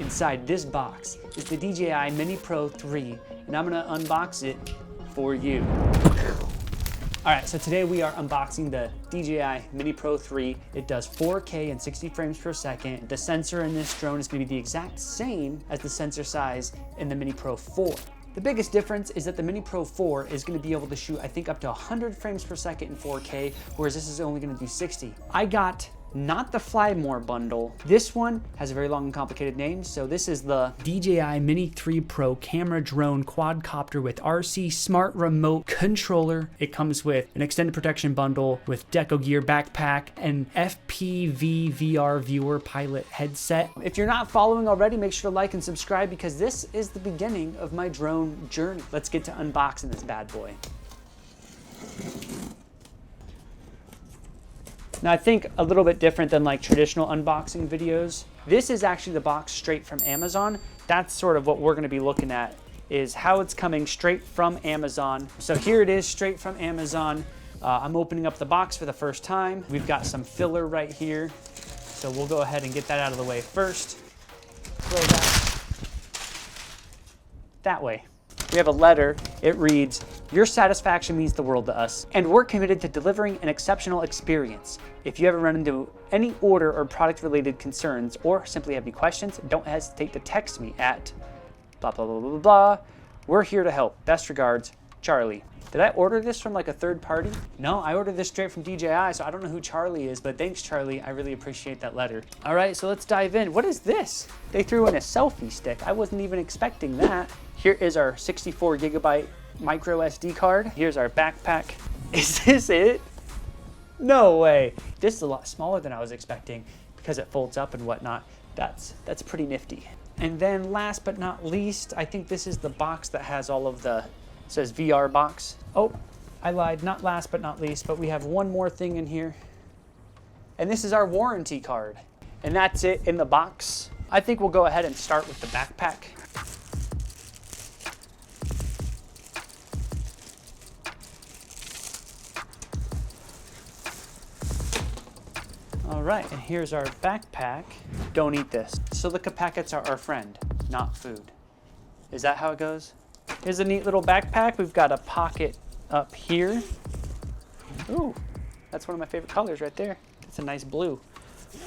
Inside this box is the DJI Mini Pro 3, and I'm gonna unbox it for you. All right, so today we are unboxing the DJI Mini Pro 3. It does 4K and 60 frames per second. The sensor in this drone is gonna be the exact same as the sensor size in the Mini Pro 4. The biggest difference is that the Mini Pro 4 is gonna be able to shoot, I think, up to 100 frames per second in 4K, whereas this is only gonna do 60. I got not the Fly More bundle. This one has a very long and complicated name. So this is the DJI Mini 3 Pro camera drone quadcopter with RC smart remote controller. It comes with an extended protection bundle with Deco Gear backpack and FPV VR viewer pilot headset. If you're not following already, make sure to like and subscribe because this is the beginning of my drone journey. Let's get to unboxing this bad boy. Now I think a little bit different than like traditional unboxing videos. This is actually the box straight from Amazon. That's sort of what we're gonna be looking at, is how it's coming straight from Amazon. So here it is straight from Amazon. I'm opening up the box for the first time. We've got some filler right here. So we'll go ahead and get that out of the way first. Throw that way. We have a letter. It reads, "Your satisfaction means the world to us, and we're committed to delivering an exceptional experience. If you ever run into any order or product-related concerns, or simply have any questions, don't hesitate to text me at blah, blah, blah, blah, blah. We're here to help. Best regards, Charlie." Did I order this from like a third party? No, I ordered this straight from DJI, so I don't know who Charlie is, but thanks, Charlie. I really appreciate that letter. All right, so let's dive in. What is this? They threw in a selfie stick. I wasn't even expecting that. Here is our 64 gigabyte micro SD card. Here's our backpack. Is this it? No way. This is a lot smaller than I was expecting because it folds up and whatnot. That's pretty nifty. And then last but not least, I think this is the box that has all of the, it says VR box. Oh, I lied, not last but not least, but we have one more thing in here. And this is our warranty card. And that's it in the box. I think we'll go ahead and start with the backpack. All right, and here's our backpack. Don't eat this. Silica packets are our friend, not food. Is that how it goes? Here's a neat little backpack. We've got a pocket up here. Ooh, that's one of my favorite colors right there. It's a nice blue.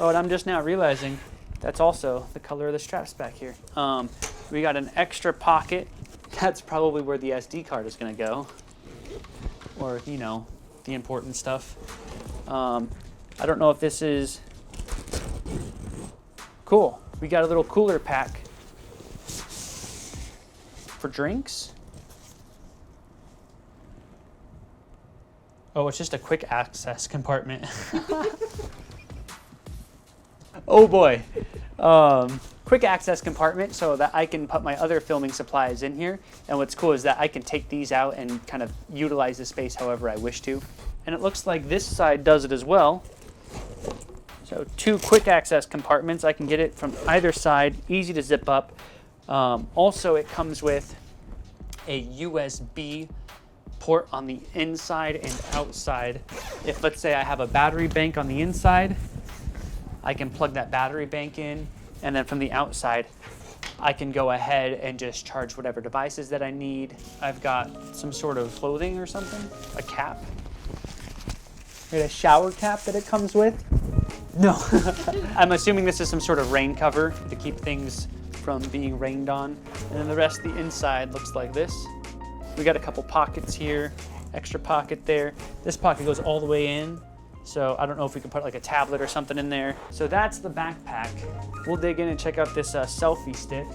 Oh, and I'm just now realizing that's also the color of the straps back here. We got an extra pocket. That's probably where the SD card is gonna go. Or, you know, the important stuff. I don't know if this is cool. We got a little cooler pack for drinks. Oh, it's just a quick access compartment. Oh boy. Quick access compartment so that I can put my other filming supplies in here. And what's cool is that I can take these out and kind of utilize the space however I wish to. And it looks like this side does it as well. So 2 quick access compartments. I can get it from either side, easy to zip up. Also, it comes with a USB port on the inside and outside. If, let's say, I have a battery bank on the inside, I can plug that battery bank in, and then from the outside, I can go ahead and just charge whatever devices that I need. I've got some sort of clothing or something, a cap. A shower cap that it comes with. No. I'm assuming this is some sort of rain cover to keep things from being rained on. And then the rest of the inside looks like this. We got a couple pockets here, extra pocket there. This pocket goes all the way in. So I don't know if we can put like a tablet or something in there. So that's the backpack. We'll dig in and check out this selfie stick.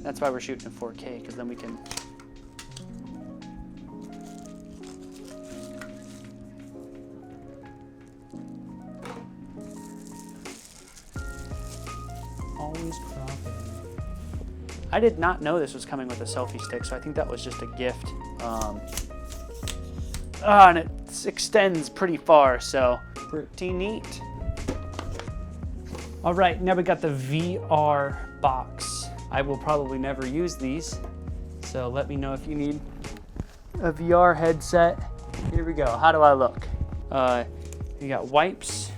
That's why we're shooting in 4K, because then we can always cropping. I did not know this was coming with a selfie stick, so I think that was just a gift. And it extends pretty far, so pretty neat. All right, now we got the VR box. I will probably never use these, so let me know if you need a VR headset. Here we go. How do I look? You got wipes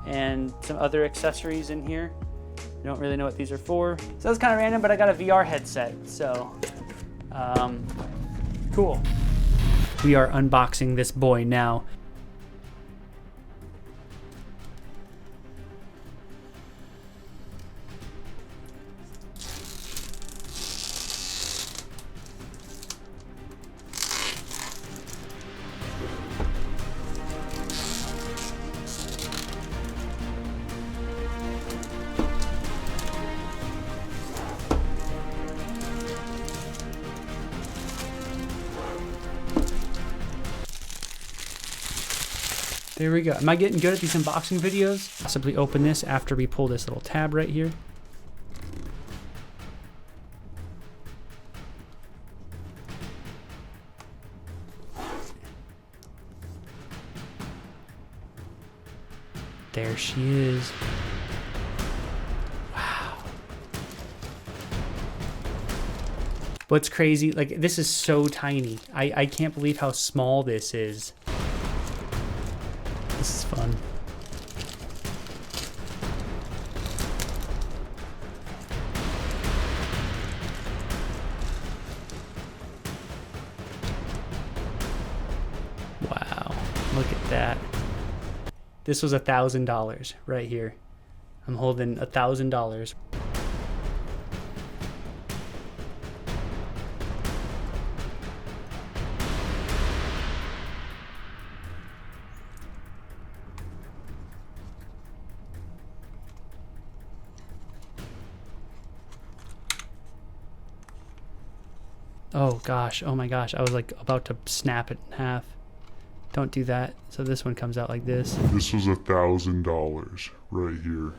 and some other accessories in here. I don't really know what these are for. So that's kind of random, but I got a VR headset, so cool. We are unboxing this boy now. There we go. Am I getting good at these unboxing videos? I'll simply open this after we pull this little tab right here. There she is. Wow. What's crazy, like this is so tiny. I can't believe how small this is. This is fun. Wow, look at that. This was $1,000 right here. I'm holding $1,000. Oh gosh, oh my gosh, I was like about to snap it in half. Don't do that. So this one comes out like this. This was $1,000 right here.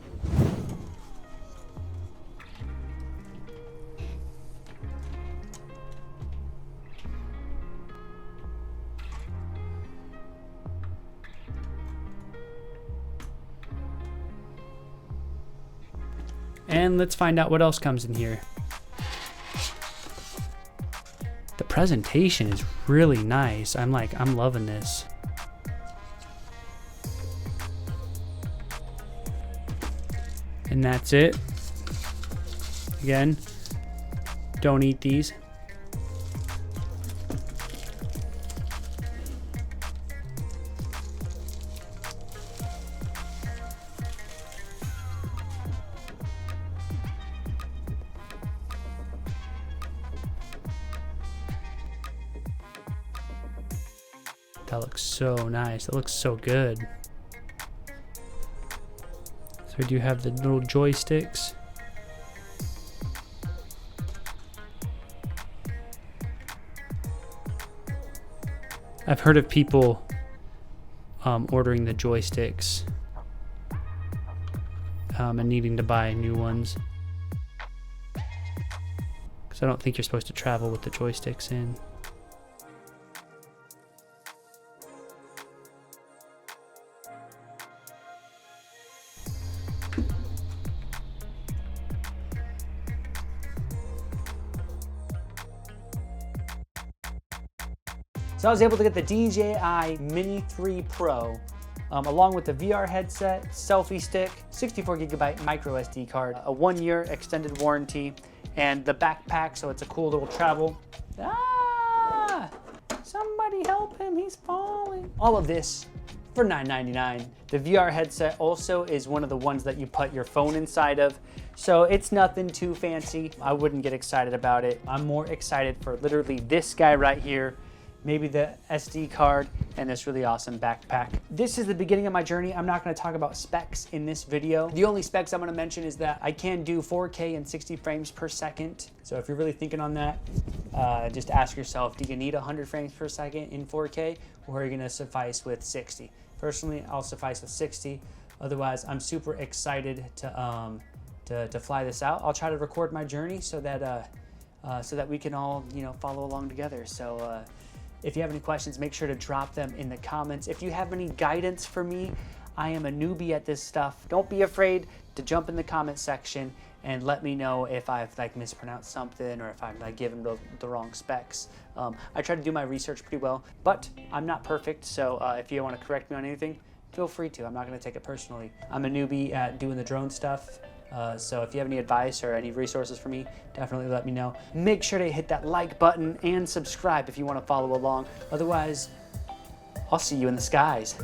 And let's find out what else comes in here. The presentation is really nice. I'm loving this. And that's it. Again, don't eat these. That looks so nice. That looks so good. So we do have the little joysticks. I've heard of people ordering the joysticks and needing to buy new ones. Because I don't think you're supposed to travel with the joysticks in. So I was able to get the DJI Mini 3 Pro along with the VR headset, selfie stick, 64GB micro SD card, a 1-year extended warranty, and the backpack, so it's a cool little travel. Ah! Somebody help him, he's falling. All of this for $9.99. The VR headset also is one of the ones that you put your phone inside of, so it's nothing too fancy. I wouldn't get excited about it. I'm more excited for literally this guy right here, maybe the SD card, and this really awesome backpack. This is the beginning of my journey. I'm not gonna talk about specs in this video. The only specs I'm gonna mention is that I can do 4K and 60 frames per second. So if you're really thinking on that, just ask yourself, do you need 100 frames per second in 4K, or are you gonna suffice with 60? Personally, I'll suffice with 60. Otherwise, I'm super excited to fly this out. I'll try to record my journey so that we can all, follow along together. So if you have any questions, make sure to drop them in the comments. If you have any guidance for me, I am a newbie at this stuff. Don't be afraid to jump in the comment section and let me know if I've mispronounced something or if I've given the wrong specs. I try to do my research pretty well, but I'm not perfect. So if you want to correct me on anything, feel free to. I'm not gonna take it personally. I'm a newbie at doing the drone stuff. So if you have any advice or any resources for me, definitely let me know. Make sure to hit that like button and subscribe if you want to follow along. Otherwise, I'll see you in the skies.